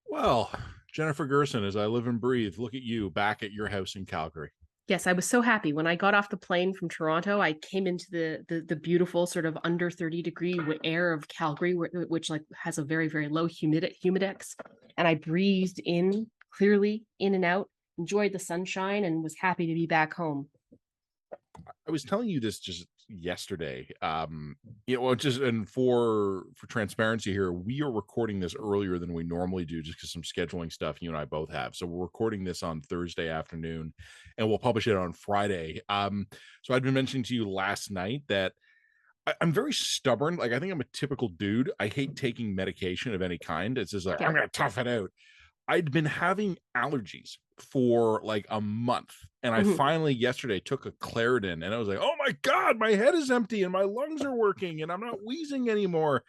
Well, Jennifer Gerson, as I live and breathe, look at you back at your house in Calgary. Yes, I was so happy when I got off the plane from Toronto. I came into the beautiful sort of under 30-degree air of Calgary, which like has a very low humidex, and I breathed in clearly, in and out, enjoyed the sunshine, and was happy to be back home. I was telling you this just yesterday. Well, just and for transparency here, we are recording this earlier than we normally do, just because some scheduling stuff you and I both have. So we're recording this on Thursday afternoon, and we'll publish it on Friday. So I'd been mentioning to you last night that I'm very stubborn. Like I think I'm a typical dude. I hate taking medication of any kind. It's just like Yeah. I'm gonna tough it out. I'd been having allergies for like a month. And I Mhm. finally yesterday took a Claritin and I was like, oh my God, my head is empty and my lungs are working and I'm not wheezing anymore.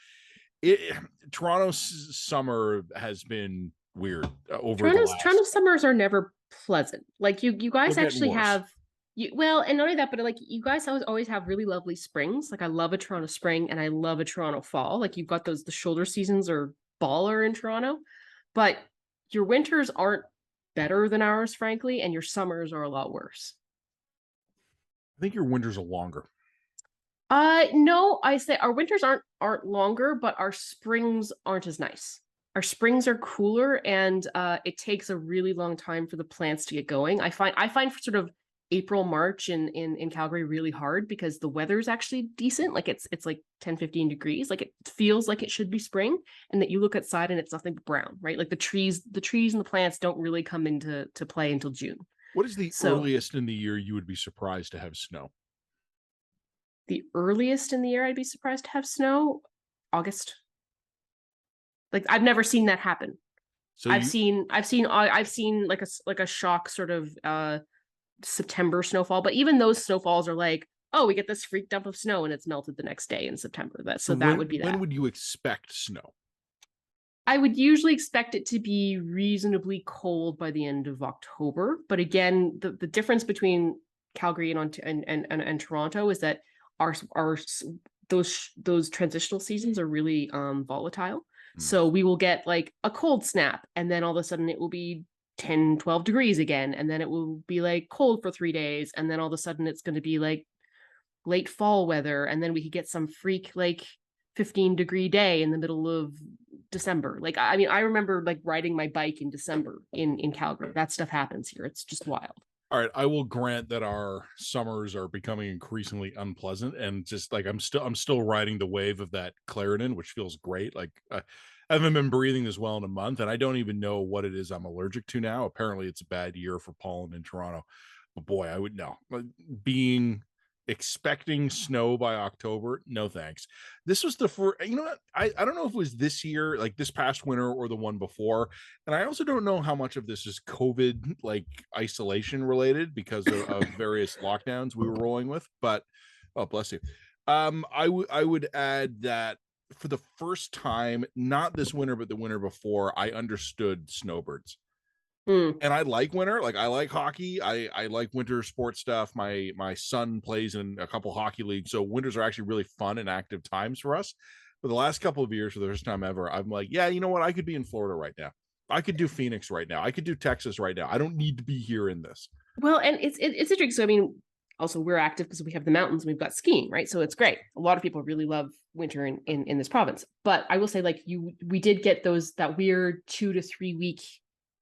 It, Toronto's summer has been weird over the Toronto last, summers are never pleasant. Like you they're guys getting actually worse. have you well, and not only that, but like you guys always have really lovely springs. Like I love a Toronto spring and I love a Toronto fall. Like you've got those the shoulder seasons are baller in Toronto, but your winters aren't better than ours, frankly, and your summers are a lot worse. I think your winters are longer. No, I say our winters aren't longer, but our springs aren't as nice. Our springs are cooler, and it takes a really long time for the plants to get going. I find sort of April, March in Calgary really hard because the weather's actually decent. Like it's like 10, 15 degrees. Like it feels like it should be spring, and that you look outside and it's nothing but brown, right? Like the trees and the plants don't really come into to play until June. What is the So earliest in the year you would be surprised to have snow? the earliest in the year I'd be surprised to have snow, August. Like I've never seen that happen. So I've seen like a shock sort of September snowfall, but even those snowfalls are like, oh, we get this freak dump of snow and it's melted the next day in September. That so so that would be when that. would you expect snow? I would usually expect it to be reasonably cold by the end of October, but again, the difference between Calgary and Toronto is that our those transitional seasons are really volatile. Hmm. So we will get like a cold snap and then all of a sudden it will be 10, 12 degrees again and then it will be like cold for 3 days and then all of a sudden it's going to be like late fall weather and then we could get some freak like 15-degree day in the middle of December. Like I mean I remember like riding my bike in December in Calgary. That stuff happens here. It's just wild. All right, I will grant that our summers are becoming increasingly unpleasant, and just like I'm still riding the wave of that Claritin, which feels great. Like I haven't been breathing as well in a month, and I don't even know what it is I'm allergic to now. Apparently, it's a bad year for pollen in Toronto, but boy, I would know. Being expecting snow by October, no thanks. This was the first, you know what? I don't know if it was this year, like this past winter, or the one before, and I also don't know how much of this is COVID like isolation related because of various lockdowns we were rolling with. But oh, bless you. I would add that for the first time, not this winter, but the winter before, I understood snowbirds. Mm. And I like winter. Like I like hockey. I like winter sports stuff. My son plays in a couple hockey leagues, so winters are actually really fun and active times for us. For the last couple of years, for the first time ever, I'm like, yeah, you know what? I could be in Florida right now. I could do Phoenix right now. I could do Texas right now. I don't need to be here in this. Well, and it's interesting. So I mean, also we're active because we have the mountains and we've got skiing, right? So it's great. A lot of people really love winter in this province. But I will say, like we did get those that weird 2 to 3 week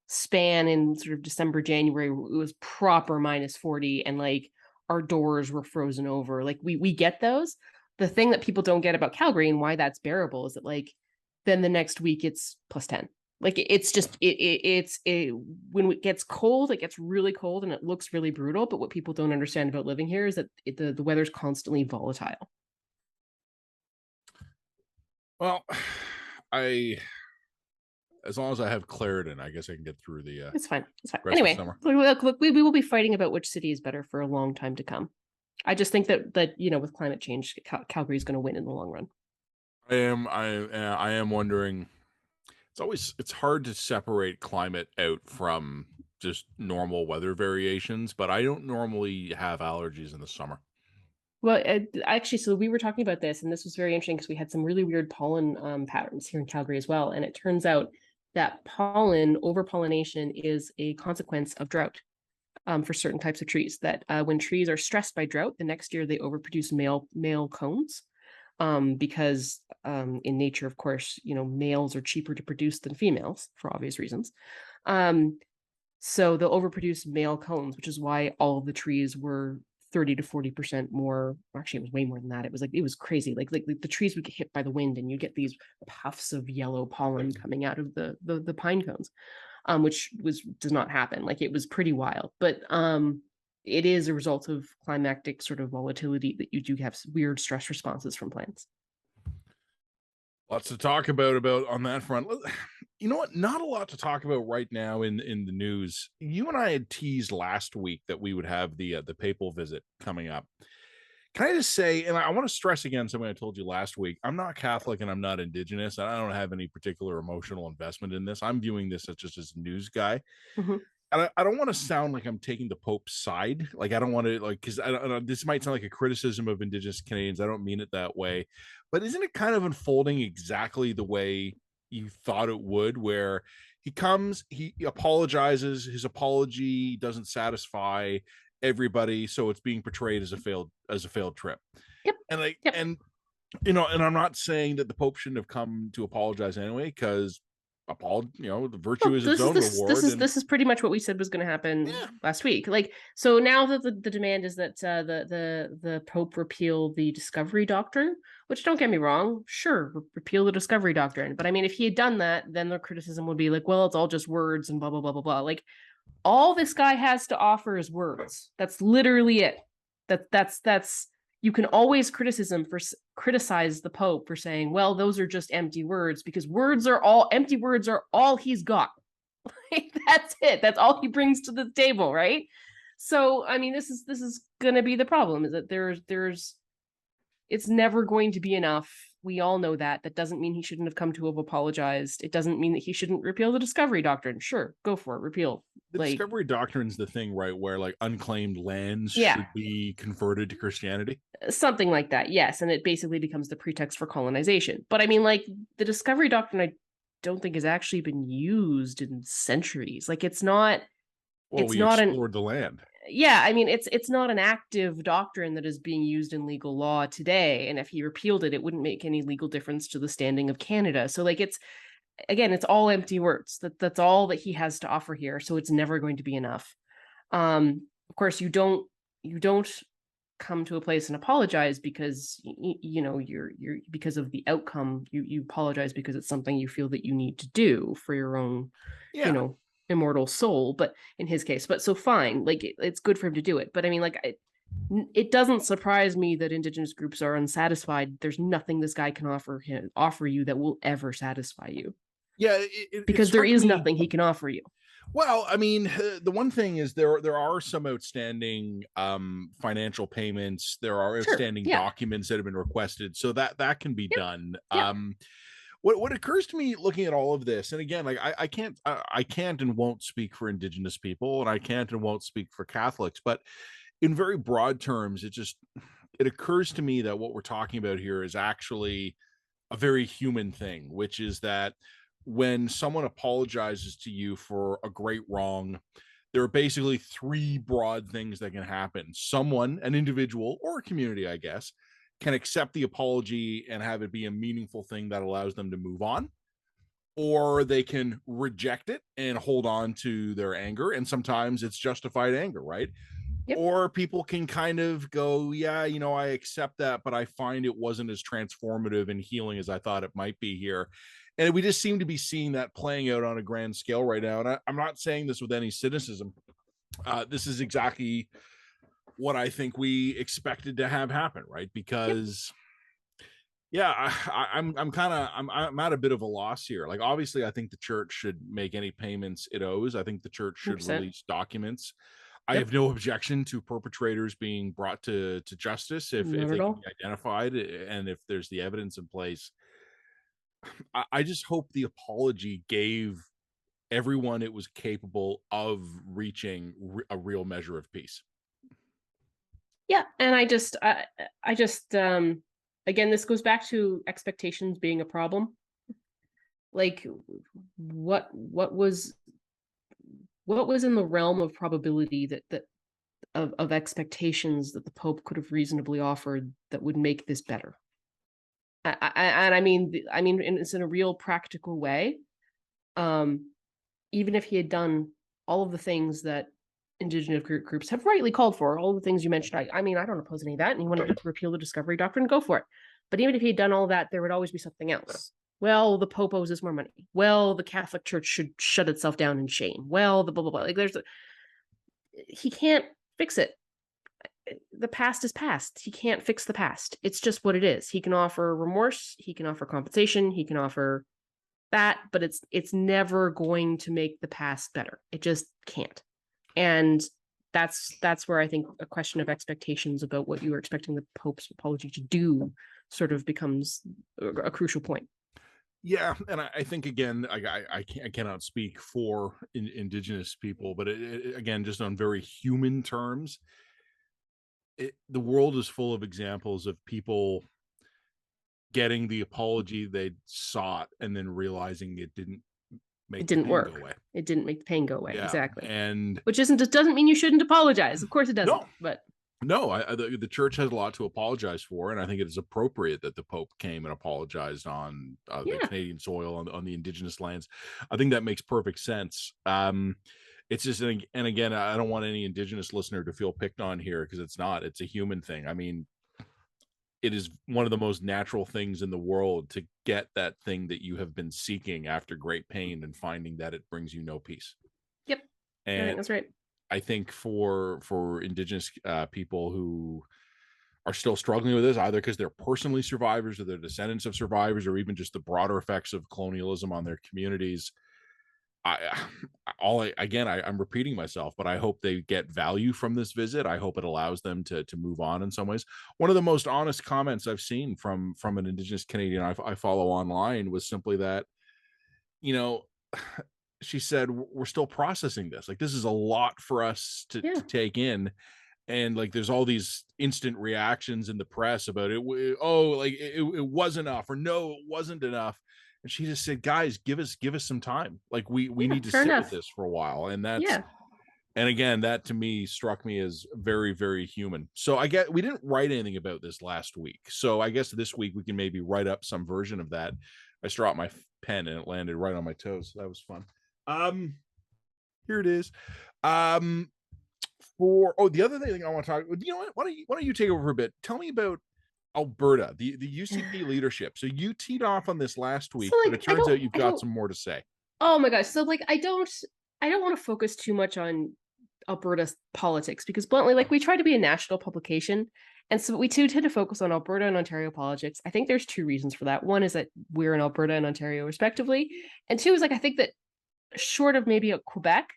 span in sort of December, January. It was proper -40, and like our doors were frozen over. Like we get those. The thing that people don't get about Calgary and why that's bearable is that like then the next week it's +10. Like it's just when it gets cold, it gets really cold and it looks really brutal. But what people don't understand about living here is that the weather's constantly volatile. Well, I as long as I have Claritin, I guess I can get through the It's fine. It's fine. rest of the Anyway, summer. look, we will be fighting about which city is better for a long time to come. I just think that with climate change, Calgary is going to win in the long run. I am wondering. It's hard to separate climate out from just normal weather variations, but I don't normally have allergies in the summer. Well, actually, so we were talking about this, and this was very interesting because we had some really weird pollen patterns here in Calgary as well. And it turns out that pollen overpollination is a consequence of drought. For certain types of trees, that when trees are stressed by drought, the next year they overproduce male cones, because in nature, of course, males are cheaper to produce than females for obvious reasons. So they'll overproduce male cones, which is why all of the trees were 30 to 40% more. Actually, it was way more than that. It was crazy. Like the trees would get hit by the wind, and you get these puffs of yellow pollen coming out of the pine cones. Which does not happen. Like, it was pretty wild, but it is a result of climatic sort of volatility that you do have weird stress responses from plants. Lots to talk about on that front. You know what? Not a lot to talk about right now in the news. You and I had teased last week that we would have the papal visit coming up. Can I just say, and I want to stress again something I told you last week, I'm not Catholic and I'm not Indigenous, and I don't have any particular emotional investment in this. I'm viewing this as just as a news guy. Mm-hmm. And I don't want to sound like I'm taking the Pope's side. Like, I don't want to, like, because this might sound like a criticism of Indigenous Canadians. I don't mean it that way. But isn't it kind of unfolding exactly the way you thought it would, where he comes, he apologizes, his apology doesn't satisfy everybody, so it's being portrayed as a failed trip. Yep. And like, Yep. and and I'm not saying that the Pope shouldn't have come to apologize anyway, because the virtue is its own reward. This is pretty much what we said was going to happen last week. Like, so now that the demand is that the Pope repeal the discovery doctrine, which, don't get me wrong, sure, repeal the discovery doctrine, but I mean, if he had done that, then the criticism would be like, well, it's all just words and blah blah blah blah blah. Like, all this guy has to offer is words. That's literally it. That's you can always criticize the Pope for saying, well, those are just empty words, because empty words are all he's got. That's it. That's all he brings to the table, right? So, I mean, this is gonna be the problem, is that it's never going to be enough. We all know that. That doesn't mean he shouldn't have come to have apologized. It doesn't mean that he shouldn't repeal the discovery doctrine. Sure, go for it, repeal. The discovery doctrine's the thing, right, where like unclaimed lands should be converted to Christianity. Something like that, yes. And it basically becomes the pretext for colonization. But I mean, like, the discovery doctrine, I don't think has actually been used in centuries. Like, it's not. Well, we explored the land. Yeah, I mean, it's not an active doctrine that is being used in legal law today. And if he repealed it, it wouldn't make any legal difference to the standing of Canada. So, like, it's all empty words. That's all that he has to offer here. So it's never going to be enough. Of course, you don't come to a place and apologize because you're because of the outcome. You apologize because it's something you feel that you need to do for your own, immortal soul. But in his case, so fine, like, it's good for him to do it. But I mean, like, it doesn't surprise me that Indigenous groups are unsatisfied. There's nothing this guy can offer you that will ever satisfy you. Yeah, because there is nothing he can offer you. Well, I mean, the one thing is there are some outstanding financial payments. There are outstanding documents that have been requested, so that can be done. What occurs to me looking at all of this, and again, like, I can't and won't speak for Indigenous people, and I can't and won't speak for Catholics, but in very broad terms, it occurs to me that what we're talking about here is actually a very human thing, which is that when someone apologizes to you for a great wrong, there are basically three broad things that can happen. Someone, an individual or a community, I guess, can accept the apology and have it be a meaningful thing that allows them to move on, or they can reject it and hold on to their anger. And sometimes it's justified anger, right? Yep. Or people can kind of go, yeah, I accept that, but I find it wasn't as transformative and healing as I thought it might be here. And we just seem to be seeing that playing out on a grand scale right now. And I'm not saying this with any cynicism. This is exactly what I think we expected to have happen, right? Because, I'm at a bit of a loss here. Like, obviously, I think the church should make any payments it owes. I think the church should 100%. Release documents. I have no objection to perpetrators being brought to justice if they can be identified and if there's the evidence in place. I just hope the apology gave everyone it was capable of reaching a real measure of peace. Yeah, and I just again, this goes back to expectations being a problem. like what was in the realm of probability that of expectations that the Pope could have reasonably offered that would make this better? And I mean, it's in a real practical way. Even if he had done all of the things that indigenous groups have rightly called for, all the things you mentioned, I mean, I don't oppose any of that, and he wanted to repeal the discovery doctrine, go for it. But even if he had done all that, there would always be something else. Well, the Pope owes us more money. Well, the Catholic Church should shut itself down in shame. Well, the blah blah blah. Like he can't fix it. The past is past. He can't fix the past. It's just what it is. He can offer remorse, he can offer compensation, he can offer that, but it's never going to make the past better. It just can't. And that's where I think a question of expectations about what you were expecting the Pope's apology to do sort of becomes a crucial point. Yeah, and I think again, I cannot speak for indigenous people, but again, just on very human terms, the world is full of examples of people getting the apology they sought and then realizing it didn't It make the didn't pain go work. away. It didn't make the pain go away. Yeah, exactly. and which doesn't mean you shouldn't apologize. Of course it doesn't. no, but no, the church has a lot to apologize for, and I think it is appropriate that the Pope came and apologized on the Canadian soil, on the indigenous lands. I think that makes perfect sense. It's just, and again, I don't want any indigenous listener to feel picked on here, because it's not. It's a human thing. I mean, it is one of the most natural things in the world to get that thing that you have been seeking after great pain and finding that it brings you no peace. Yep, and I think that's right. I think for indigenous people who are still struggling with this, either because they're personally survivors or they're descendants of survivors, or even just the broader effects of colonialism on their communities, I'm repeating myself, but I hope they get value from this visit. I hope it allows them to move on in some ways. One of the most honest comments I've seen from an indigenous Canadian I follow online was simply that, you know, she said, we're still processing this. Like, this is a lot for us to take in. And like, there's all these instant reactions in the press about it. Oh, like it was enough, or no, it wasn't enough. And she just said, guys, give us some time. Like, we need to sit with this for a while. And that's, and again, that to me struck me as very, very human. So I get, we didn't write anything about this last week. So I guess this week we can maybe write up some version of that. I dropped my pen and it landed right on my toes. So that was fun. Here it is. The other thing I want to talk, you know what, why don't you take over for a bit? Tell me about Alberta, the UCP leadership. So you teed off on this last week, but it turns out you've got some more to say. Oh my gosh. So like, I don't want to focus too much on Alberta's politics, because bluntly, like, we try to be a national publication, and so we tend to focus on Alberta and Ontario politics. I think there's two reasons for that. One is that we're in Alberta and Ontario respectively, and two is, like, I think that short of maybe a Quebec,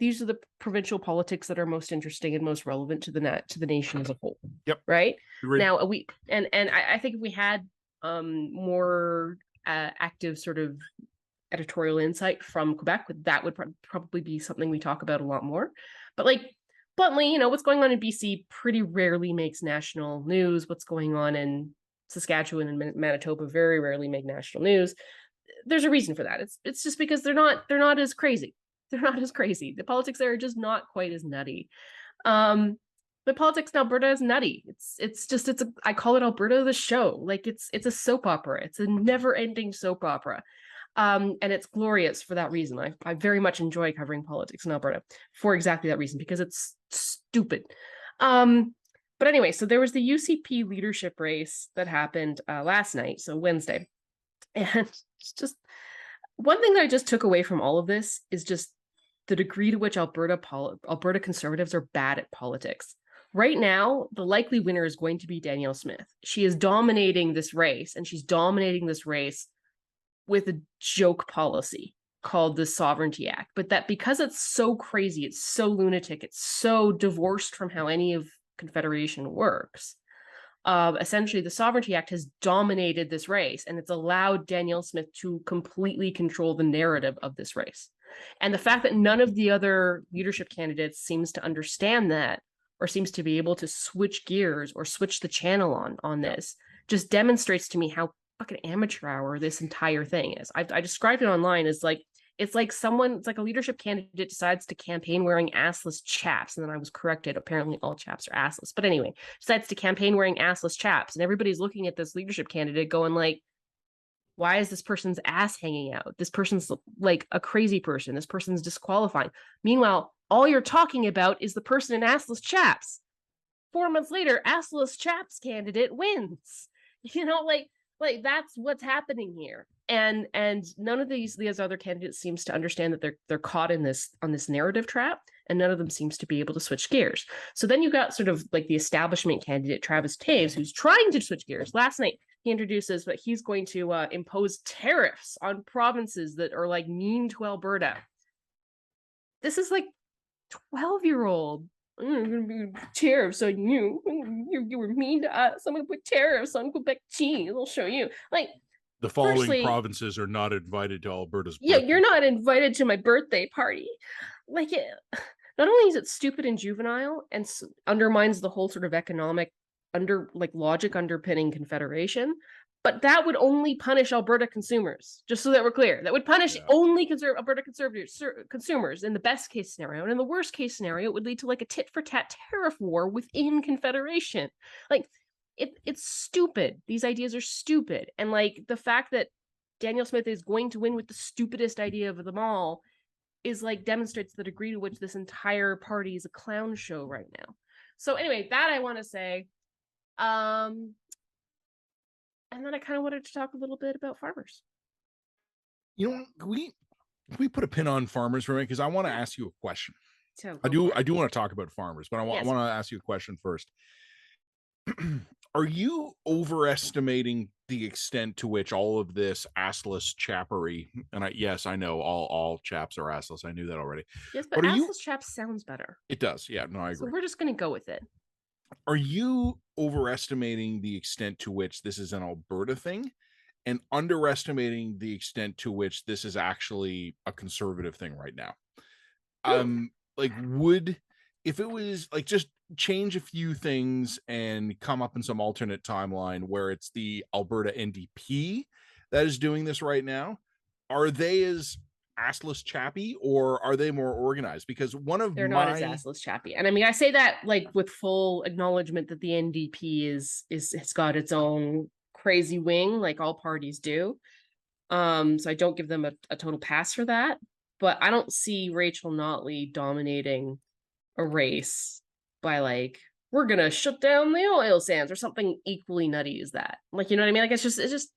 these are the provincial politics that are most interesting and most relevant to the nation as a whole. Yep. Right. Now I think if we had more active sort of editorial insight from Quebec, that would probably be something we talk about a lot more. But like, bluntly, you know, what's going on in BC pretty rarely makes national news. What's going on in Saskatchewan and Manitoba very rarely make national news. There's a reason for that. It's just because they're not as crazy. They're not as crazy. The politics there are just not quite as nutty. The politics in Alberta is nutty. I call it Alberta the show. Like, it's a soap opera. It's a never-ending soap opera. And it's glorious for that reason. I very much enjoy covering politics in Alberta for exactly that reason, because it's stupid. But anyway, so there was the UCP leadership race that happened last night, so Wednesday. And it's just one thing that I just took away from all of this is just the degree to which Alberta conservatives are bad at politics. Right now, the likely winner is going to be Danielle Smith. She is dominating this race, and she's dominating this race with a joke policy called the Sovereignty Act. But that, because it's so crazy, it's so lunatic, it's so divorced from how any of Confederation works, essentially the Sovereignty Act has dominated this race, and it's allowed Danielle Smith to completely control the narrative of this race. And the fact that none of the other leadership candidates seems to understand that, or seems to be able to switch gears or switch the channel on this, just demonstrates to me how fucking amateur hour this entire thing is. I described it online as like, it's like a leadership candidate decides to campaign wearing assless chaps. And then I was corrected. Apparently all chaps are assless. But anyway, decides to campaign wearing assless chaps. And everybody's looking at this leadership candidate going like, why is this person's ass hanging out? This person's like a crazy person. This person's disqualifying. Meanwhile, all you're talking about is the person in assless chaps. 4 months later, assless chaps candidate wins. You know, like that's what's happening here. And none of these other candidates seems to understand that they're caught in this narrative trap, and none of them seems to be able to switch gears. So then you got sort of like the establishment candidate Travis Taves, who's trying to switch gears. Last night he introduces that he's going to impose tariffs on provinces that are like mean to Alberta. This is like 12-year-old. I'm gonna be tariffs on you. You were mean to us. I'm gonna put tariffs on Quebec cheese. I'll show you. Like, The following firstly, provinces are not invited to Alberta's yeah, birthday. you're not invited to my birthday party. Like, not only is it stupid and juvenile and undermines the whole sort of economic logic underpinning Confederation, but that would only punish Alberta consumers. Just so that we're clear, that would punish only Alberta consumers in the best case scenario, and in the worst case scenario, it would lead to like a tit for tat tariff war within Confederation. Like, it's stupid. These ideas are stupid, and like the fact that Danielle Smith is going to win with the stupidest idea of them all is like demonstrates the degree to which this entire party is a clown show right now. So anyway, that I want to say. And then I kind of wanted to talk a little bit about farmers. You know, we put a pin on farmers for a minute, because I want to ask you a question. So I do want to talk about farmers, but I want Yes. to ask you a question first. Are you overestimating the extent to which all of this assless chappery, and I know all chaps are assless. I knew that already. Yes, but are you? assless chaps sounds better. It does. Yeah, no, I So agree. we're just going to go with it. Are you overestimating the extent to which this is an Alberta thing, and underestimating the extent to which this is actually a conservative thing right now? Like, would, if it was like just change a few things and come up in some alternate timeline where it's the Alberta NDP that is doing this right now, are they as assless chappy, or are they more organized? Because they're not as assless chappy, and I mean I say that like with full acknowledgement that the NDP is it's got its own crazy wing, like all parties do. So I don't give them a total pass for that, but I don't see Rachel Notley dominating a race by like, we're gonna shut down the oil sands or something equally nutty as that. Like, you know what I mean? Like, it's just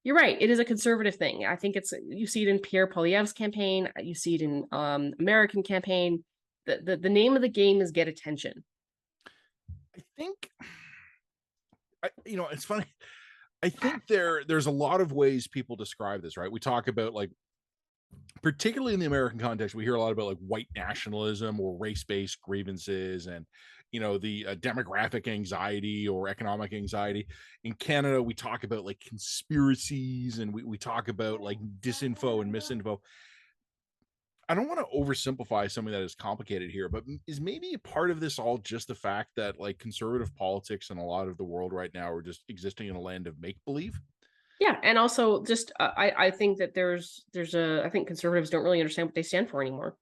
you're right. It is a conservative thing. I think you see it in Pierre Poilievre's campaign. You see it in American campaign. The name of the game is get attention. I think, it's funny. I think there's a lot of ways people describe this, right? We talk about, like, particularly in the American context, we hear a lot about like white nationalism or race-based grievances, and the demographic anxiety or economic anxiety. In Canada, we talk about like conspiracies, and we talk about like disinfo and misinfo. I don't want to oversimplify something that is complicated here, but is maybe a part of this all just the fact that like conservative politics in a lot of the world right now are just existing in a land of make-believe? Yeah, and also just I think that I think conservatives don't really understand what they stand for anymore,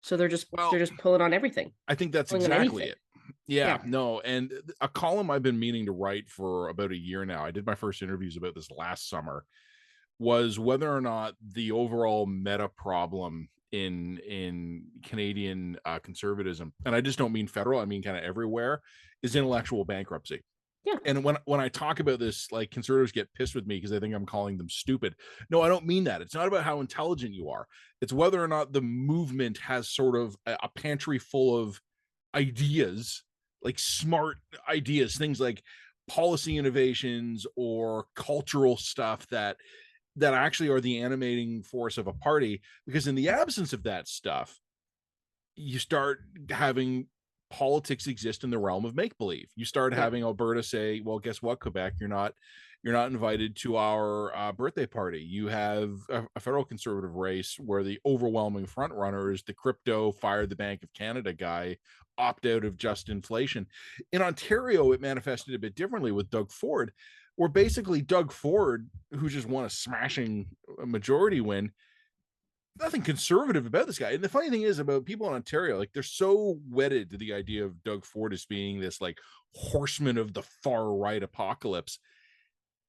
so they're just pulling on everything. I think that's exactly it. Yeah, no, and a column I've been meaning to write for about a year now, I did my first interviews about this last summer, was whether or not the overall meta problem in Canadian conservatism, and I just don't mean federal, I mean kind of everywhere, is intellectual bankruptcy. Yeah. And when I talk about this, like, conservatives get pissed with me because they think I'm calling them stupid. No, I don't mean that. It's not about how intelligent you are. It's whether or not the movement has sort of a pantry full of ideas, like smart ideas, things like policy innovations or cultural stuff that actually are the animating force of a party. Because in the absence of that stuff, you start having politics exist in the realm of make believe. You start having Alberta say, well, guess what, Quebec, you're not invited to our birthday party. You have a federal conservative race where the overwhelming front runner is the crypto fire the Bank of Canada guy, opt out of just inflation. In Ontario, it manifested a bit differently with Doug Ford, where basically Doug Ford, who just won a smashing majority win, nothing conservative about this guy. And the funny thing is about people in Ontario, like they're so wedded to the idea of Doug Ford as being this like horseman of the far right apocalypse.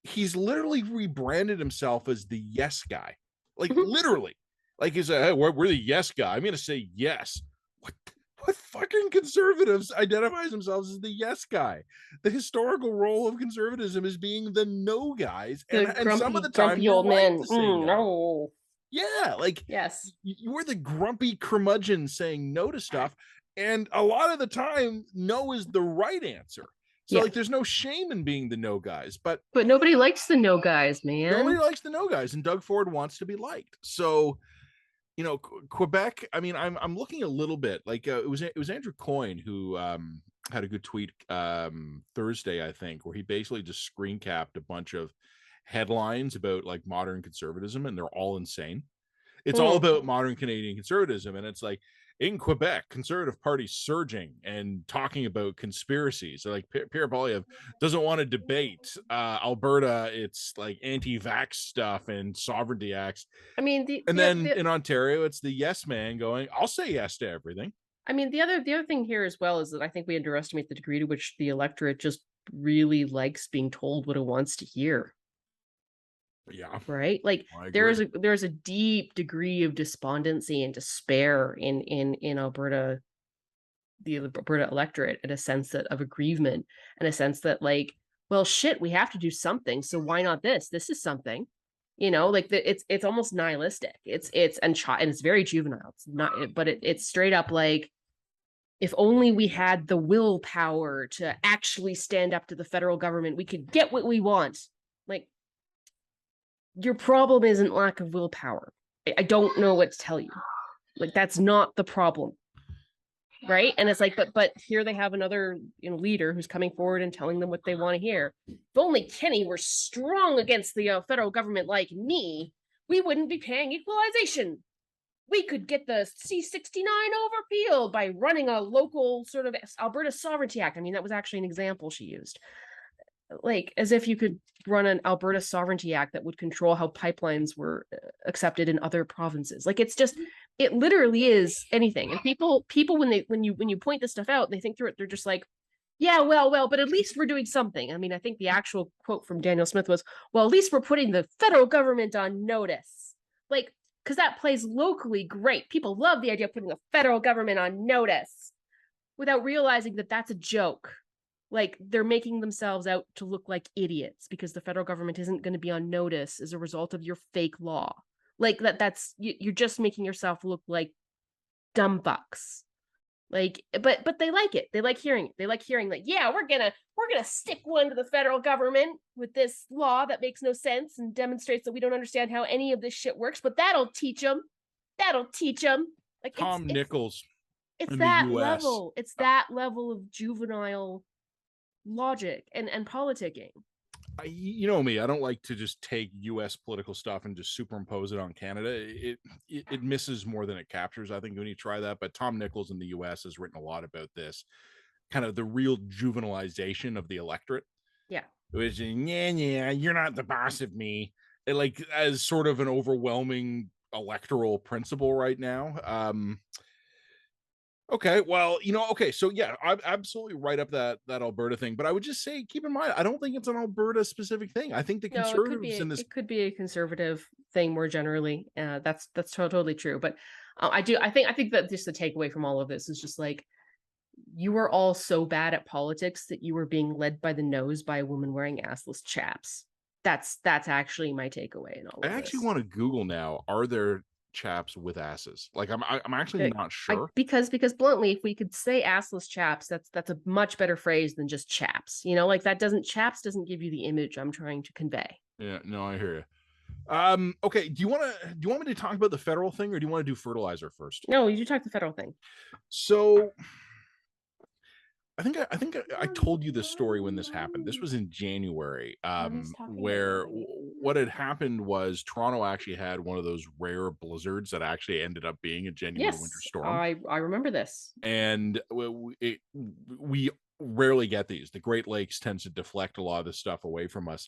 He's literally rebranded himself as the yes guy. Like literally. Like he's a, hey, we're the yes guy. I'm gonna say yes. What fucking conservatives identifies themselves as the yes guy? The historical role of conservatism is being the no guys, The and some of grumpy, the time grumpy you're old right man. to say no. No. Yeah, like Yes. you were the grumpy curmudgeon saying no to stuff, and a lot of the time, no is the right answer. So Yeah. like, there's no shame in being the no guys, but But nobody likes the no guys, nobody man. likes the no guys, and Doug Ford wants to be liked. So Quebec. I mean, I'm looking a little bit like it was Andrew Coyne who had a good tweet Thursday, I think, where he basically just screen capped a bunch of headlines about like modern conservatism, and they're all insane. It's all Mm. about modern Canadian conservatism, and it's like in Quebec, Conservative Party surging and talking about conspiracies. So like Pierre Poilievre doesn't want to debate Alberta. It's like anti-vax stuff and sovereignty acts, I mean, and then in Ontario, it's the yes man going, "I'll say yes to everything." the other thing here as well is that I think we underestimate the degree to which the electorate just really likes being told what it wants to hear. Yeah, Right? Like I agree. there's a deep degree of despondency and despair in Alberta, the Alberta electorate, in a sense that of aggrievement, and a sense that like, well, shit, we have to do something. So why not this? This is something. Like it's almost nihilistic. And it's very juvenile. It's not, but it's straight up like, if only we had the willpower to actually stand up to the federal government, we could get what we want. Like, your problem isn't lack of willpower. I don't know what to tell you. Like, that's not the problem. Right. And it's like, but here they have another leader who's coming forward and telling them what they want to hear. If only Kenny were strong against the federal government like me, we wouldn't be paying equalization. We could get the C-69 overpeeled by running a local sort of Alberta Sovereignty Act. I mean, that was actually an example she used. Like, as if you could run an Alberta Sovereignty Act that would control how pipelines were accepted in other provinces. Like, it literally is anything. And people when you point this stuff out, they think through it, they're just like, yeah, well, but at least we're doing something. I mean, I think the actual quote from Daniel Smith was, well, at least we're putting the federal government on notice. Like, because that plays locally great. People love the idea of putting the federal government on notice without realizing that that's a joke. Like, they're making themselves out to look like idiots because the federal government isn't going to be on notice as a result of your fake law. Like, you're just making yourself look like dumb fucks. Like, but they like it. They like hearing it. They like hearing like, yeah, we're gonna stick one to the federal government with this law that makes no sense and demonstrates that we don't understand how any of this shit works. But that'll teach them. That'll teach them. Like, Tom Nichols it's in the that U.S. level. It's that level of juvenile logic and politicking. You know me, I don't like to just take U.S. political stuff and just superimpose it on Canada. It misses more than it captures, I think, when you try that. But Tom Nichols in the U.S. has written a lot about this, kind of the real juvenilization of the electorate. Yeah. Which, yeah, you're not the boss of me. Like, as sort of an overwhelming electoral principle right now. Okay, well, okay, so yeah, I'm absolutely right up that Alberta thing, but I would just say, keep in mind, I don't think it's an Alberta specific thing. I think the No, conservatives in this, it could be a conservative thing more generally. That's totally true. But I think that just the takeaway from all of this is just like, you were all so bad at politics that you were being led by the nose by a woman wearing assless chaps. That's actually my takeaway in all I of actually this. want to Google now. Are there chaps with asses? Like, I'm actually not sure. Because bluntly, if we could say assless chaps, that's a much better phrase than just chaps. Like, that doesn't chaps doesn't give you the image I'm trying to convey. Yeah, no, I hear you. Okay, do you want me to talk about the federal thing, or do you want to do fertilizer first? No, you talk the federal thing. So I told you this story when this happened. This was in January, where what had happened was Toronto actually had one of those rare blizzards that actually ended up being a genuine winter Yes, storm, I remember this. and we rarely get these. The Great Lakes tends to deflect a lot of this stuff away from us.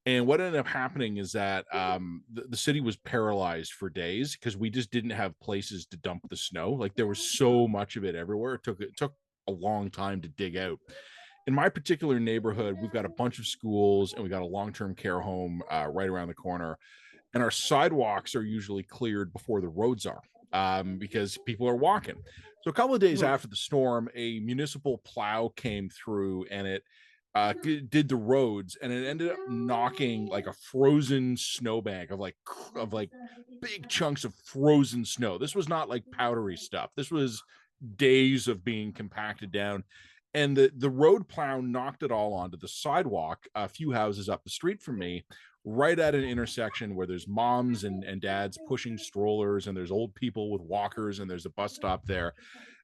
And what ended up happening is that the city was paralyzed for days because we just didn't have places to dump the snow. Like there was so much of it everywhere. It took a long time to dig out. In my particular neighborhood, we've got a bunch of schools and we got a long-term care home right around the corner, and our sidewalks are usually cleared before the roads are, because people are walking. So a couple of days Mhm. after the storm, a municipal plow came through and it did the roads, and it ended up knocking like a frozen snowbank of like big chunks of frozen snow. This was not like powdery stuff. This was days of being compacted down, and the road plow knocked it all onto the sidewalk a few houses up the street from me, right at an intersection where there's moms and dads pushing strollers, and there's old people with walkers, and there's a bus stop there.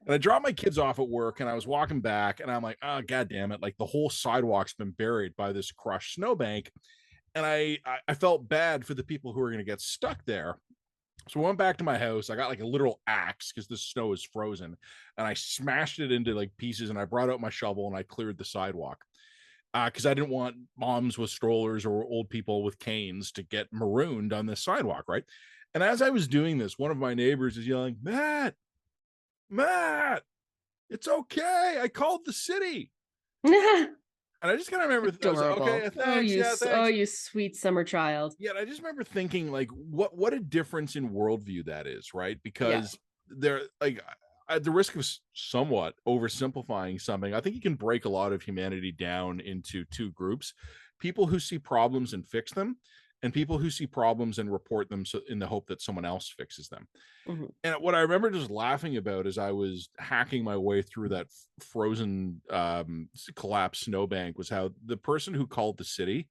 And I dropped my kids off at work and I was walking back and I'm like, oh god damn it, like the whole sidewalk's been buried by this crushed snowbank. And I felt bad for the people who are going to get stuck there. So I went back to my house. I got like a literal axe because the snow is frozen, and I smashed it into like pieces. And I brought out my shovel and I cleared the sidewalk because I didn't want moms with strollers or old people with canes to get marooned on this sidewalk, right? And as I was doing this, one of my neighbors is yelling, "Matt, Matt, it's okay. I called the city." And I just kind of remember, I was like, Adorable. okay, Oh, thanks. Yeah, oh, thanks. you sweet summer child. Yeah, and I just remember thinking like what a difference in worldview that is, right? Yeah. Because they're like, at the risk of somewhat oversimplifying something, I think you can break a lot of humanity down into two groups: people who see problems and fix them, and people who see problems and report them so, in the hope that someone else fixes them. Mhm. And what I remember just laughing about as I was hacking my way through that frozen collapsed snowbank was how the person who called the city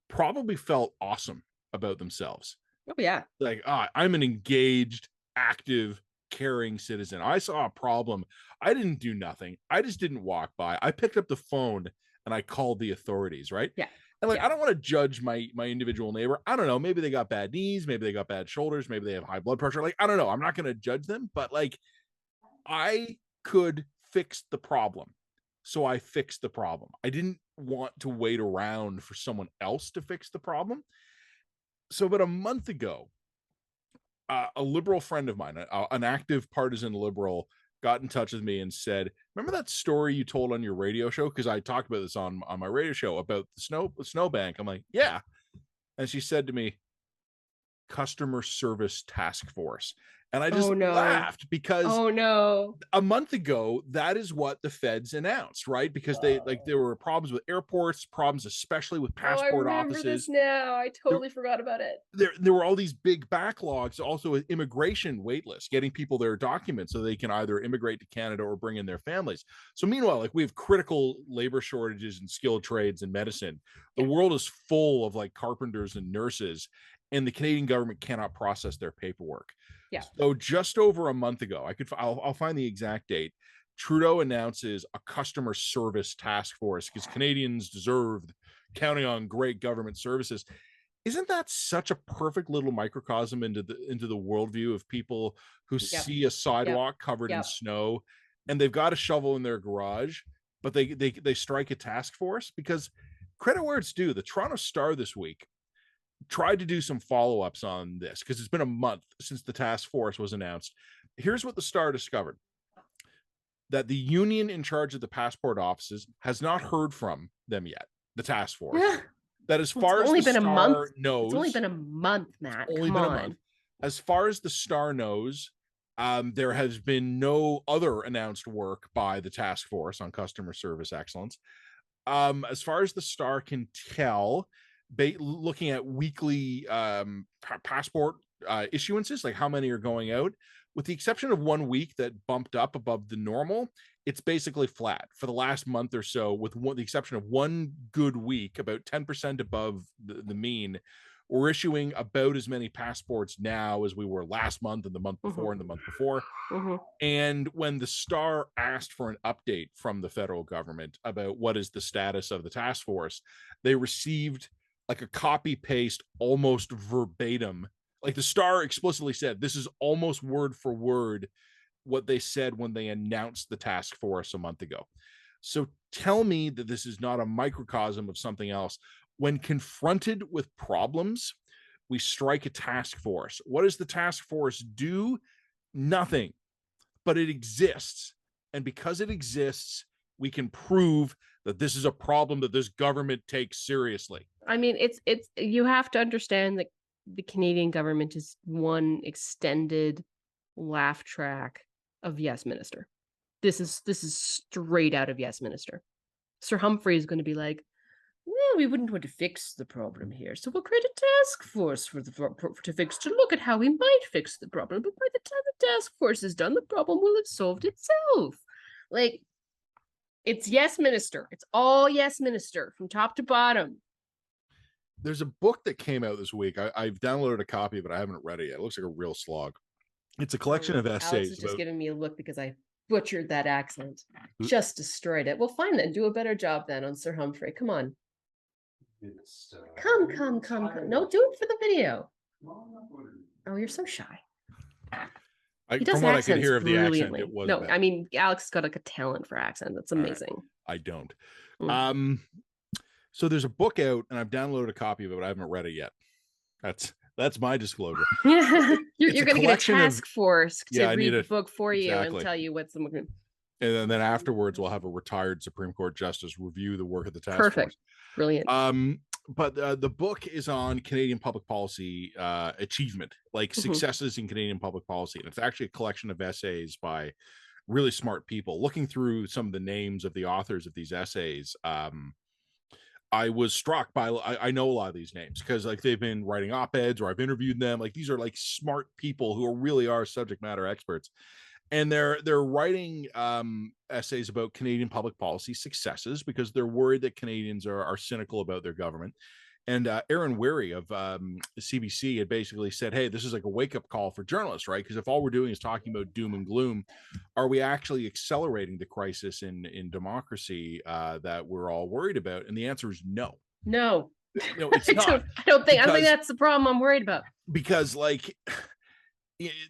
probably felt awesome about themselves. Oh, yeah. Like, I'm an engaged, active, caring citizen. I saw a problem. I didn't do nothing. I just didn't walk by. I picked up the phone and I called the authorities, right? Yeah. And like, Yeah. I don't want to judge my individual neighbor. I don't know. Maybe they got bad knees. Maybe they got bad shoulders. Maybe they have high blood pressure. Like, I don't know. I'm not going to judge them, but like, I could fix the problem. So I fixed the problem. I didn't want to wait around for someone else to fix the problem. So about a month ago, a liberal friend of mine, an active partisan liberal, got in touch with me and said, "Remember that story you told on your radio show?" Because I talked about this on my radio show about the snowbank. I'm like, "Yeah," and she said to me, "Customer Service Task Force," and I just Oh, no. laughed because Oh, no. a month ago, that is what the feds announced, right? Because they like there were problems with airports, problems especially with Oh, I passport remember this offices. now. I There, totally forgot about it. there were all these big backlogs, also with immigration wait lists, getting people their documents so they can either immigrate to Canada or bring in their families. So meanwhile, like we have critical labor shortages in skilled trades and medicine. The Yeah. world is full of like carpenters and nurses, and the Canadian government cannot process their paperwork. Yeah. So just over a month ago, I'll find the exact date. Trudeau announces a customer service task force because Canadians deserve, counting on great government services. Isn't that such a perfect little microcosm into the worldview of people who Yep. see a Yep. sidewalk covered in Yep. snow and they've got a shovel in their garage, but they strike a task force? Because credit where it's due, the Toronto Star this week tried to do some follow-ups on this because it's been a month since the task force was announced. Here's what the Star discovered: that the union in charge of the passport offices has not heard from them yet, the task force. Yeah. That as It's far as only the been a month. Star It's only knows, been a month, it's Matt. only Come been a month. on. As far as the Star knows, there has been no other announced work by the task force on customer service excellence. As far as the Star can tell, looking at weekly passport issuances, like how many are going out, with the exception of 1 week that bumped up above the normal, it's basically flat for the last month or so, with the exception of one good week, about 10% above the mean. We're issuing about as many passports now as we were last month and the month Mhm. before and the month before. Mhm. And when the Star asked for an update from the federal government about what is the status of the task force, they received like a copy paste, almost verbatim. Like the Star explicitly said, this is almost word for word what they said when they announced the task force a month ago. So tell me that this is not a microcosm of something else. When confronted with problems, we strike a task force. What does the task force do? Nothing, but it exists. And because it exists, we can prove that this is a problem that this government takes seriously. I mean, it's you have to understand that the Canadian government is one extended laugh track of Yes Minister. This is straight out of Yes Minister. Sir Humphrey is going to be like, well, we wouldn't want to fix the problem here, so we'll create a task force to look at how we might fix the problem. But by the time the task force is done, the problem will have solved itself. Like, it's Yes Minister. It's all Yes Minister from top to bottom. There's a book that came out this week. I've downloaded a copy, but I haven't read it yet. It looks like a real slog. It's a collection of essays. Alex is just giving me a look because I butchered that accent. Just destroyed it. Well, fine then. Do a better job then on Sir Humphrey. Come on. Come. No, do it for the video. Oh, you're so shy. He does from what I could hear of the accent, brilliantly. it was No, bad. I mean, Alex has got like a talent for accent. That's amazing. I don't. Mm. So there's a book out, and I've downloaded a copy of it, but I haven't read it yet. That's my disclosure. Yeah, you're going to get a task force to read the book for you exactly. and tell you what's the. And then afterwards, we'll have a retired Supreme Court justice review the work of the task Perfect. force. Brilliant. But the book is on Canadian public policy achievement, like successes in Canadian public policy. And it's actually a collection of essays by really smart people. Looking through some of the names of the authors of these essays, I was struck by, I know a lot of these names because like they've been writing op-eds or I've interviewed them. Like these are like smart people who really are subject matter experts. And they're writing essays about Canadian public policy successes because they're worried that Canadians are cynical about their government. And Aaron Weary of CBC had basically said, hey, this is like a wake-up call for journalists, right? Because if all we're doing is talking about doom and gloom, are we actually accelerating the crisis in democracy that we're all worried about? And the answer is no. No, it's not. I don't think that's the problem I'm worried about. Because like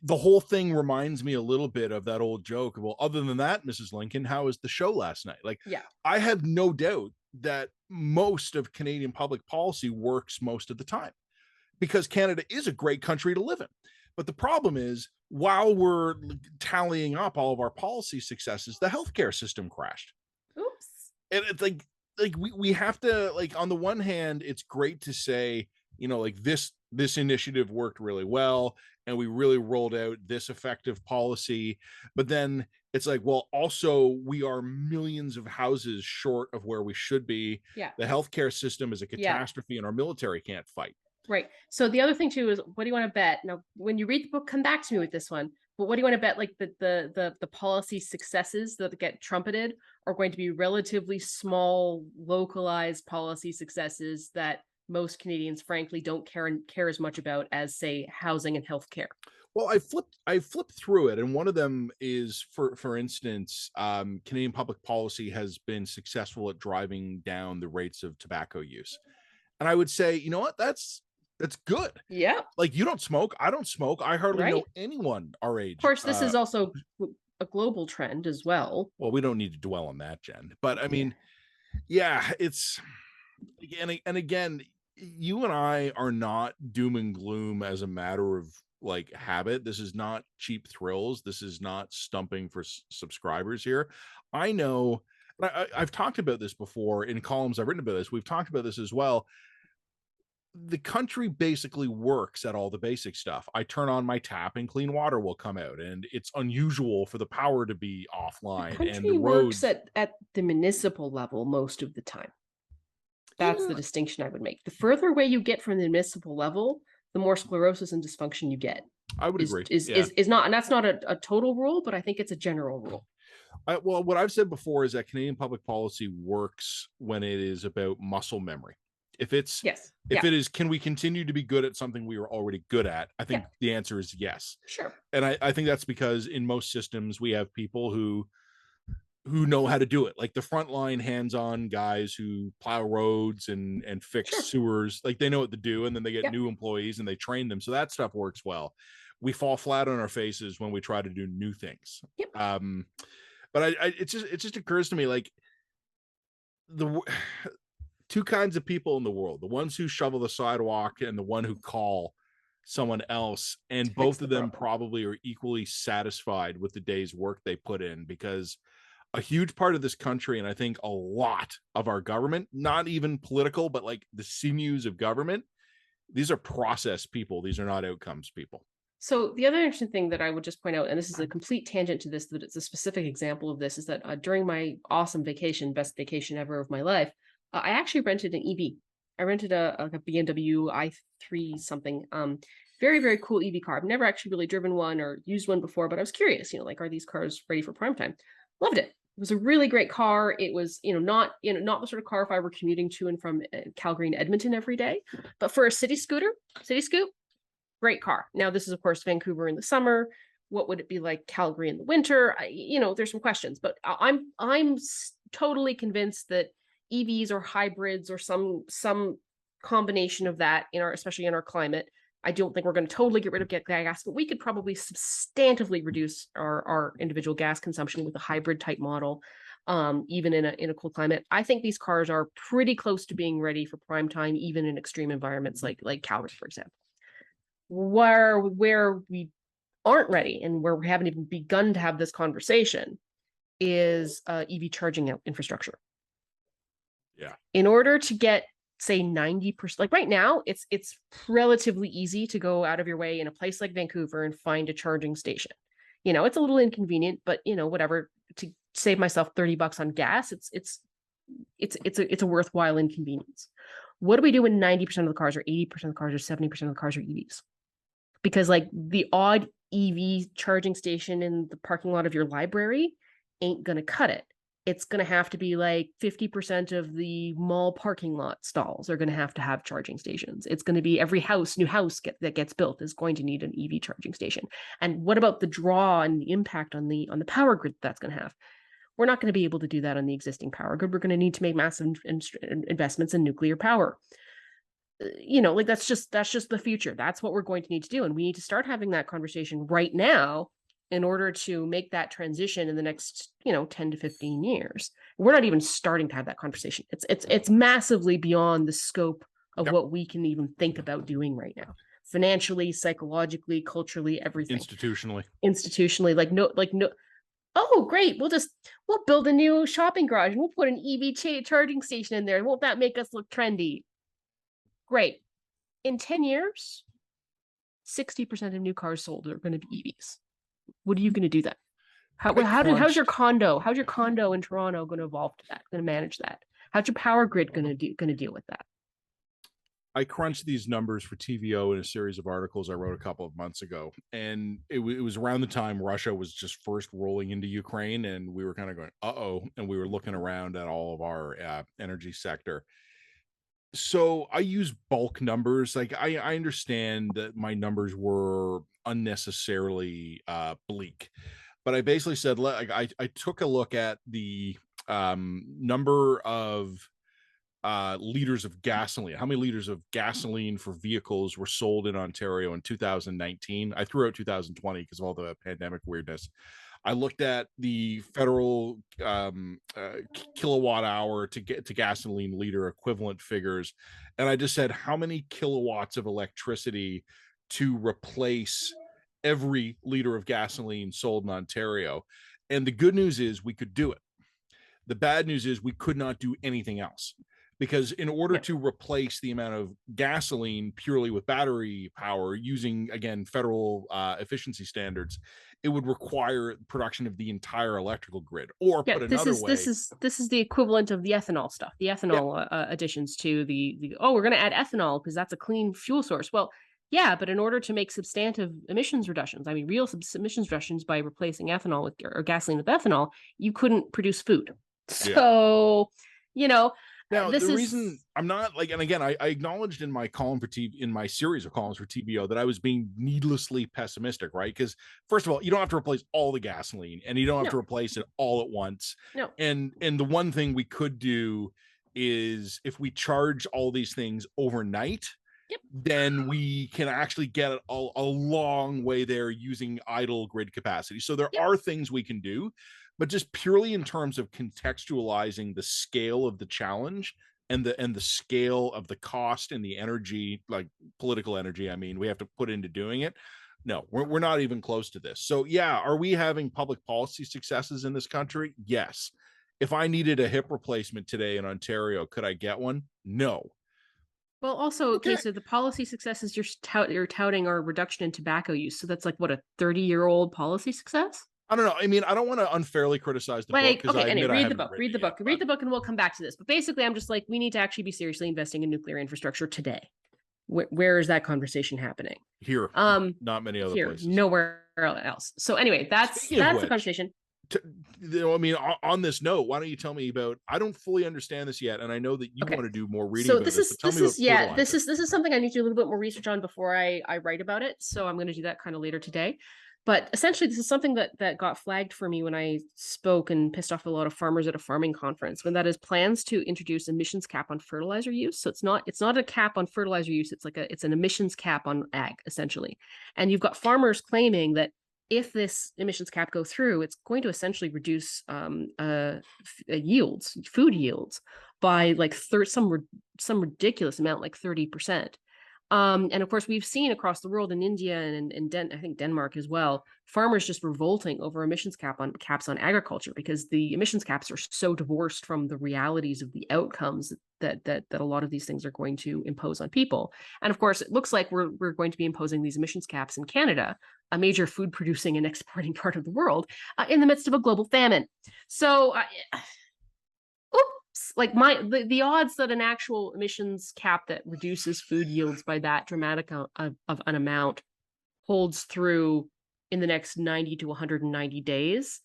the whole thing reminds me a little bit of that old joke. Well, other than that, Mrs. Lincoln, how was the show last night? Like, yeah, I have no doubt that most of Canadian public policy works most of the time because Canada is a great country to live in. But the problem is, while we're tallying up all of our policy successes, the healthcare system crashed. Oops. And it's like we have to, like, on the one hand, it's great to say, you know, like this initiative worked really well and we really rolled out this effective policy, but then it's like, well, also we are millions of houses short of where we should be. Yeah, the healthcare system is a catastrophe and our military can't fight. Right. So the other thing too is, what do you want to bet? Now, when you read the book, come back to me with this one. But what do you want to bet? Like the policy successes that get trumpeted are going to be relatively small, localized policy successes that most Canadians, frankly, don't care as much about as, say, housing and healthcare. Well, I flipped through it, and one of them is, for instance, Canadian public policy has been successful at driving down the rates of tobacco use, and I would say, you know what, that's good. Yeah, like you don't smoke, I don't smoke, I hardly know anyone our age. Of course, this is also a global trend as well. Well, we don't need to dwell on that, Jen. But I mean, yeah, it's and again, you and I are not doom and gloom as a matter of like habit. This is not cheap thrills. This is not stumping for subscribers here. I know I've talked about this before in columns I've written about this. We've talked about this as well. The country basically works at all the basic stuff. I turn on my tap and clean water will come out, and it's unusual for the power to be offline. The country works at the municipal level most of the time. That's the distinction I would make. The further away you get from the municipal level, the more sclerosis and dysfunction you get. I would agree. Is not, and that's not a total rule, but I think it's a general rule. Well, what I've said before is that Canadian public policy works when it is about muscle memory. If it is, can we continue to be good at something we were already good at? I think the answer is yes. Sure. And I think that's because in most systems we have people who know how to do it, like the frontline hands-on guys who plow roads and fix sewers. Like they know what to do, and then they get new employees and they train them, so that stuff works well. We fall flat on our faces when we try to do new things. But it just occurs to me, like, the two kinds of people in the world: the ones who shovel the sidewalk and the one who call someone else, To and fix both the of them problem. probably are equally satisfied with the day's work they put in, because a huge part of this country, and I think a lot of our government, not even political, but like the sinews of government, these are process people. These are not outcomes people. So the other interesting thing that I would just point out, and this is a complete tangent to this, that it's a specific example of this, is that during my awesome vacation, best vacation ever of my life, I actually rented an EV. I rented a BMW i3 something. Very, very cool EV car. I've never actually really driven one or used one before, but I was curious, like, are these cars ready for prime time? Loved it. It was a really great car. It was, not the sort of car if I were commuting to and from Calgary and Edmonton every day, but for a city scoot, great car. Now, this is, of course, Vancouver in the summer. What would it be like Calgary in the winter? There's some questions, but I'm totally convinced that EVs or hybrids or some combination of that especially in our climate. I don't think we're going to totally get rid of gas, but we could probably substantively reduce our individual gas consumption with a hybrid type model, even in a cold climate. I think these cars are pretty close to being ready for prime time, even in extreme environments like Calgary, for example. Where we aren't ready and where we haven't even begun to have this conversation is EV charging infrastructure. Yeah. In order to get, say, 90%, like right now, it's relatively easy to go out of your way in a place like Vancouver and find a charging station. It's a little inconvenient, but whatever, to save myself $30 on gas, it's a worthwhile inconvenience. What do we do when 90% of the cars, or 80% of the cars, or 70% of the cars are EVs? Because like the odd EV charging station in the parking lot of your library ain't going to cut it. It's going to have to be like 50% of the mall parking lot stalls are going to have charging stations. It's going to be every new house that gets built is going to need an EV charging station. And what about the draw and the impact on the power grid that's going to have? We're not going to be able to do that on the existing power grid. We're going to need to make massive investments in nuclear power. Like that's just the future. That's what we're going to need to do, and we need to start having that conversation right now in order to make that transition in the next 10 to 15 years. We're not even starting to have that conversation. It's massively beyond the scope of Yep. what we can even think about doing right now, financially, psychologically, culturally, everything. Institutionally, like no. Oh, great. We'll build a new shopping garage and we'll put an EV charging station in there. Won't that make us look trendy? Great. In 10 years, 60% of new cars sold are going to be EVs. What are you going to do then? How's your condo in Toronto going to evolve to that? Going to manage that? How's your power grid going to deal with that? I crunched these numbers for TVO in a series of articles I wrote a couple of months ago, and it was around the time Russia was just first rolling into Ukraine, and we were kind of going, uh-oh, and we were looking around at all of our energy sector. So I use bulk numbers. Like I understand that my numbers were unnecessarily bleak, but I basically said, like, I took a look at the number of liters of gasoline. How many liters of gasoline for vehicles were sold in Ontario in 2019? I threw out 2020 because of all the pandemic weirdness. I looked at the federal kilowatt hour to get to gasoline liter equivalent figures, and I just said how many kilowatts of electricity to replace every liter of gasoline sold in Ontario. And the good news is we could do it. The bad news is we could not do anything else, because in order to replace the amount of gasoline purely with battery power using, again, federal efficiency standards, it would require production of the entire electrical grid. Or put another way, this is the equivalent of the ethanol stuff, the ethanol additions to the we're going to add ethanol because that's a clean fuel source. Well, yeah, but in order to make substantive emissions reductions, I mean real emissions reductions by replacing ethanol with or gasoline with ethanol, you couldn't produce food. So, now, the reason I'm not like, and again, I acknowledged in my column for in my series of columns for TBO that I was being needlessly pessimistic, right? Because first of all, you don't have to replace all the gasoline, and you don't have to replace it all at once. No. And the one thing we could do is if we charge all these things overnight, Yep. then we can actually get a long way there using idle grid capacity. So there Yep. are things we can do, but just purely in terms of contextualizing the scale of the challenge and the scale of the cost and the energy, like political energy, I mean, we have to put into doing it. No, we're not even close to this. So yeah, are we having public policy successes in this country? Yes. If I needed a hip replacement today in Ontario, could I get one? No. Well, also, okay, Okay. so the policy successes you're touting are reduction in tobacco use. So that's like what, a 30-year-old policy success? I don't know. I mean, I don't want to unfairly criticize the book Like, because okay, I anyway, admit I read the haven't book, written read it the yet. book, read But the book, and we'll come back to this. But basically, I'm just like, we need to actually be seriously investing in nuclear infrastructure today. Where is that conversation happening? here, Um, not many other Here, places. nowhere else. So anyway, that's Speaking of that's the which, conversation. to, I mean, on this note, why don't you tell me about? I don't fully understand this yet, and I know that you Okay. want to do more reading So about this. But tell this me about is yeah, fertilizer. this is something I need to do a little bit more research on before I write about it. So I'm going to do that kind of later today. But essentially, this is something that got flagged for me when I spoke and pissed off a lot of farmers at a farming conference. When that is plans to introduce emissions cap on fertilizer use. So it's not a cap on fertilizer use. It's an emissions cap on ag essentially. And you've got farmers claiming that if this emissions cap go through, it's going to essentially reduce yields, food yields, by like some ridiculous amount, like 30%. And of course, we've seen across the world in India and I think Denmark as well, farmers just revolting over caps on agriculture because the emissions caps are so divorced from the realities of the outcomes that a lot of these things are going to impose on people. And of course, it looks like we're going to be imposing these emissions caps in Canada, a major food producing and exporting part of the world, in the midst of a global famine. So oops, like the odds that an actual emissions cap that reduces food yields by that dramatic of an amount holds through in the next 90 to 190 days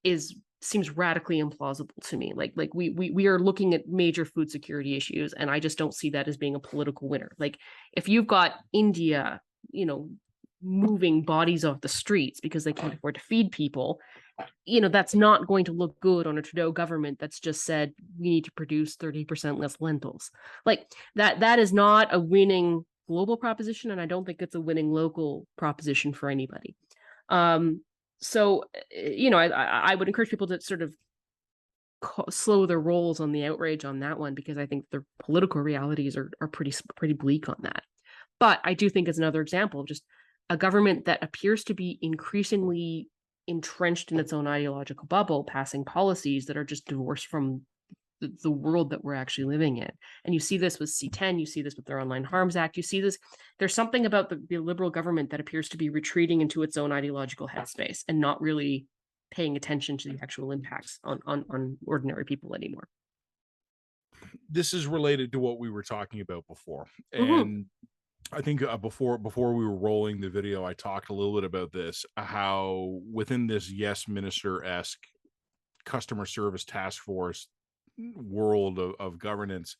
is seems radically implausible to me. Like we are looking at major food security issues, and I just don't see that as being a political winner. Like if you've got India, you know, moving bodies off the streets because they can't afford to feed people, you know, that's not going to look good on a Trudeau government that's just said we need to produce 30% less lentils. Like that is not a winning global proposition, and I don't think it's a winning local proposition for anybody. So you know, I would encourage people to sort of slow their rolls on the outrage on that one, because I think the political realities are pretty bleak on that. But I do think it's another example of just a government that appears to be increasingly entrenched in its own ideological bubble, passing policies that are just divorced from the world that we're actually living in. And you see this with C10, you see this with their Online Harms Act, you see this, there's something about the Liberal government that appears to be retreating into its own ideological headspace and not really paying attention to the actual impacts on ordinary people anymore. This is related to what we were talking about before, Mm-hmm. and I think before we were rolling the video, I talked a little bit about this. How within this yes minister esque customer service task force world of governance,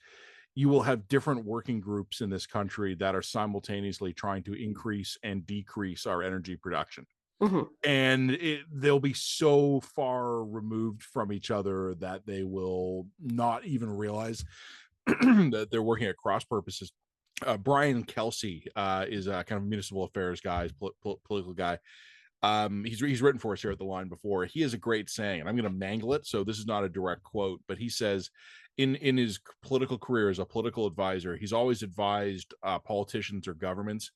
you will have different working groups in this country that are simultaneously trying to increase and decrease our energy production. Mm-hmm. And they'll be so far removed from each other that they will not even realize that they're working at cross purposes. Brian Kelsey is a kind of municipal affairs guy, political guy. He's written for us here at the line before. He has a great saying, and I'm going to mangle it, so this is not a direct quote, but he says, in his political career as a political advisor, he's always advised politicians or governments,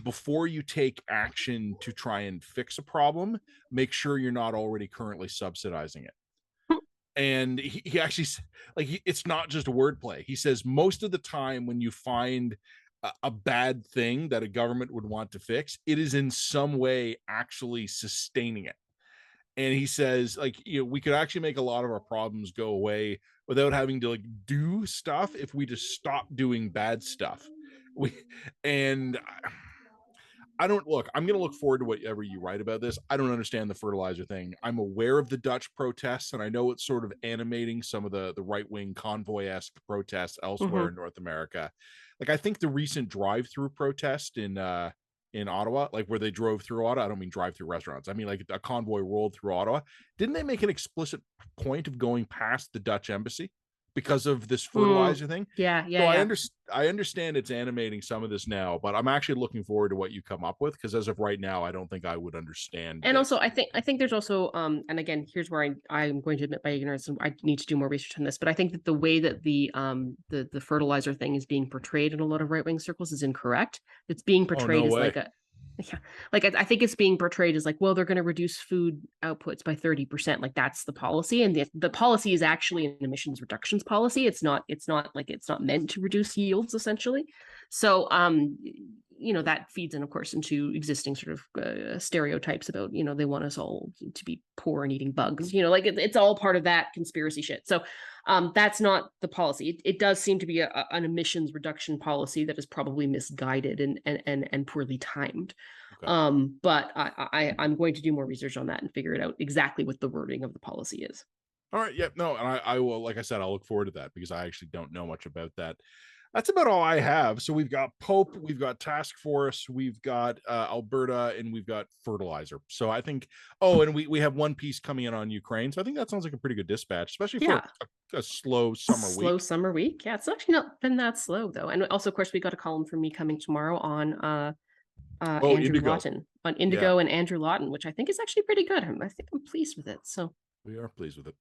before you take action to try and fix a problem, make sure you're not already currently subsidizing it. And he actually, it's not just a wordplay. He says most of the time when you find a bad thing that a government would want to fix, it is in some way actually sustaining it. And he says, like, you know, we could actually make a lot of our problems go away without having to like do stuff if we just stop doing bad stuff. We and I don't look, I'm going to look forward to whatever you write about this. I don't understand the fertilizer thing. I'm aware of the Dutch protests, and I know it's sort of animating some of the right-wing convoy-esque protests elsewhere Mm-hmm. in North America. Like I think the recent drive-through protest in Ottawa, like where they drove through Ottawa, I don't mean drive-through restaurants. I mean like a convoy rolled through Ottawa. Didn't they make an explicit point of going past the Dutch embassy? because of this Mm, fertilizer thing. yeah, So yeah, yeah. I understand it's animating some of this now, but I'm actually looking forward to what you come up with, because as of right now, I don't think I would understand And it. also, I think there's also and again, here's where I'm going to admit my ignorance, and I need to do more research on this. But I think that the way that the fertilizer thing is being portrayed in a lot of right wing circles is incorrect. It's being Oh, portrayed no as way. like a yeah, like I think it's being portrayed as like, well, they're going to reduce food outputs by 30%. Like that's the policy, and the policy is actually an emissions reductions policy. It's not meant to reduce yields essentially. So that feeds in, of course, into existing sort of stereotypes about, they want us all to be poor and eating bugs, like it's all part of that conspiracy shit. So that's not the policy. It does seem to be an emissions reduction policy that is probably misguided and poorly timed. Okay. But I'm going to do more research on that and figure it out exactly what the wording of the policy is. All right. Yep. No, and I will, like I said, I'll look forward to that, because I actually don't know much about that. That's about all I have. So we've got Pope, we've got Task Force, we've got Alberta, and we've got Fertilizer. So I think, oh, and we have one piece coming in on Ukraine. So I think that sounds like a pretty good dispatch, especially for Yeah. a slow summer Slow week. summer week. Yeah, it's actually not been that slow though. And also, of course, we got a column from me coming tomorrow on Oh, Andrew Indigo. Lawton on Yeah, Indigo and Andrew Lawton, which I think is actually pretty good. I think I'm pleased with it. So we are pleased with it.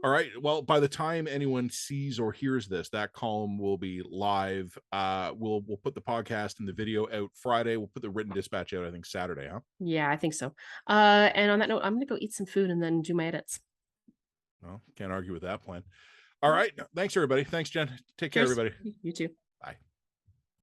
All right. Well, by the time anyone sees or hears this, that column will be live. We'll put the podcast and the video out Friday. We'll put the written dispatch out, I think, Saturday, huh? yeah, I think so. And on that note, I'm gonna go eat some food and then do my edits. Well, can't argue with that plan. All right. Thanks, everybody. Thanks, Jen. Take care, Cheers. everybody. You too. Bye.